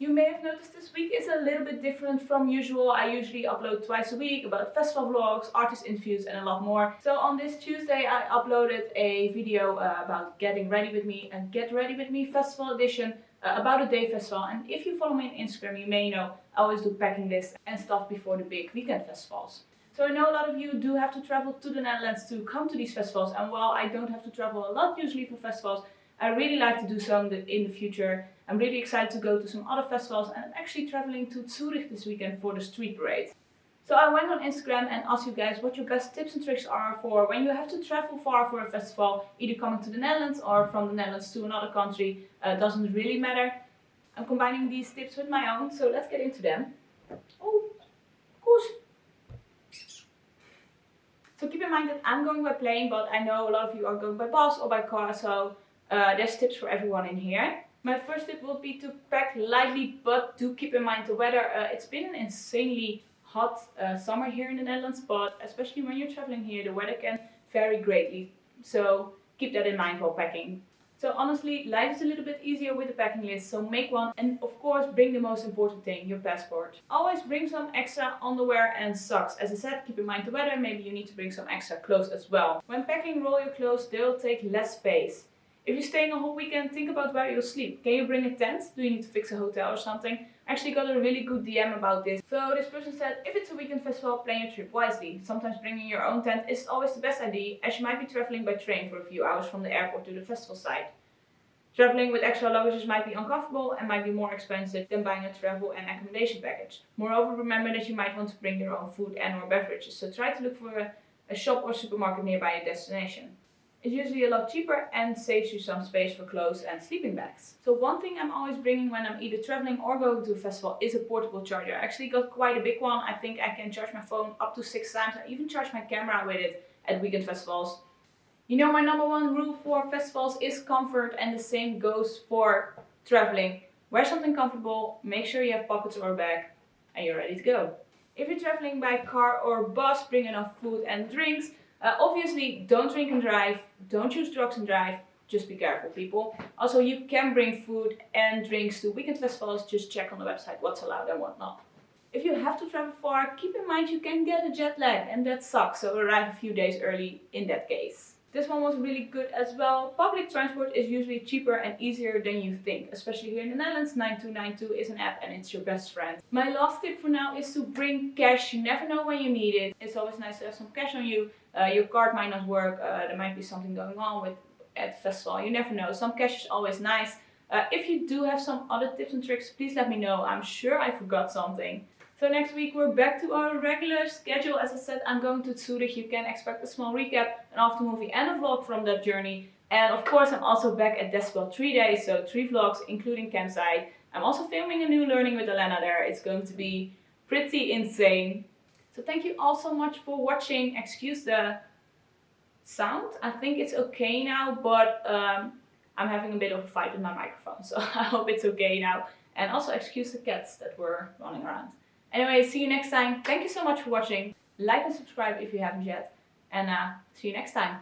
You may have noticed this week is a little bit different from usual. I usually upload twice a week about festival vlogs, artist interviews and a lot more. So on this Tuesday I uploaded a video about getting ready with me, and Get Ready With Me Festival Edition, about a day festival. And if you follow me on Instagram, you may know I always do packing lists and stuff before the big weekend festivals. So I know a lot of you do have to travel to the Netherlands to come to these festivals, and while I don't have to travel a lot usually for festivals, I really like to do some in the future. I'm really excited to go to some other festivals, and I'm actually traveling to Zurich this weekend for the street parade. So I went on Instagram and asked you guys what your best tips and tricks are for when you have to travel far for a festival, either coming to the Netherlands or from the Netherlands to another country. Doesn't really matter. I'm combining these tips with my own, so let's get into them. Oh, of course. So keep in mind that I'm going by plane, but I know a lot of you are going by bus or by car, so there's tips for everyone in here. My first tip will be to pack lightly, but do keep in mind the weather. It's been an insanely hot summer here in the Netherlands, but especially when you're traveling here, the weather can vary greatly. So keep that in mind while packing. So honestly, life is a little bit easier with a packing list, so make one, and of course bring the most important thing, your passport. Always bring some extra underwear and socks. As I said, keep in mind the weather, maybe you need to bring some extra clothes as well. When packing, roll your clothes, they'll take less space. If you're staying a whole weekend, think about where you'll sleep. Can you bring a tent? Do you need to fix a hotel or something? I actually got a really good DM about this. So this person said, if it's a weekend festival, plan your trip wisely. Sometimes bringing your own tent isn't always the best idea, as you might be traveling by train for a few hours from the airport to the festival site. Traveling with extra luggage might be uncomfortable and might be more expensive than buying a travel and accommodation package. Moreover, remember that you might want to bring your own food and or beverages, so try to look for a shop or supermarket nearby your destination. It's usually a lot cheaper and saves you some space for clothes and sleeping bags. So one thing I'm always bringing when I'm either traveling or going to a festival is a portable charger. I actually got quite a big one. I think I can charge my phone up to 6 times. I even charge my camera with it at weekend festivals. You know, my number one rule for festivals is comfort, and the same goes for traveling. Wear something comfortable, make sure you have pockets or a bag, and you're ready to go. If you're traveling by car or bus, bring enough food and drinks. Obviously, don't drink and drive, don't use drugs and drive, just be careful people. Also, you can bring food and drinks to weekend festivals, just check on the website what's allowed and what not. If you have to travel far, keep in mind you can get a jet lag, and that sucks, so arrive a few days early in that case. This one was really good as well. Public transport is usually cheaper and easier than you think. Especially here in the Netherlands, 9292 is an app and it's your best friend. My last tip for now is to bring cash. You never know when you need it. It's always nice to have some cash on you. Your card might not work. There might be something going on at the festival. You never know. Some cash is always nice. If you do have some other tips and tricks, please let me know. I'm sure I forgot something. So next week we're back to our regular schedule. As I said, I'm going to Zurich. You can expect a small recap, an after movie and a vlog from that journey. And of course I'm also back at Decibel 3 days, so 3 vlogs including campsite. I'm also filming a new learning with Alennah there. It's going to be pretty insane. So thank you all so much for watching. Excuse the sound. I think it's okay now, but I'm having a bit of a fight with my microphone. So I hope it's okay now. And also excuse the cats that were running around. Anyway, see you next time. Thank you so much for watching. Like and subscribe if you haven't yet. And see you next time.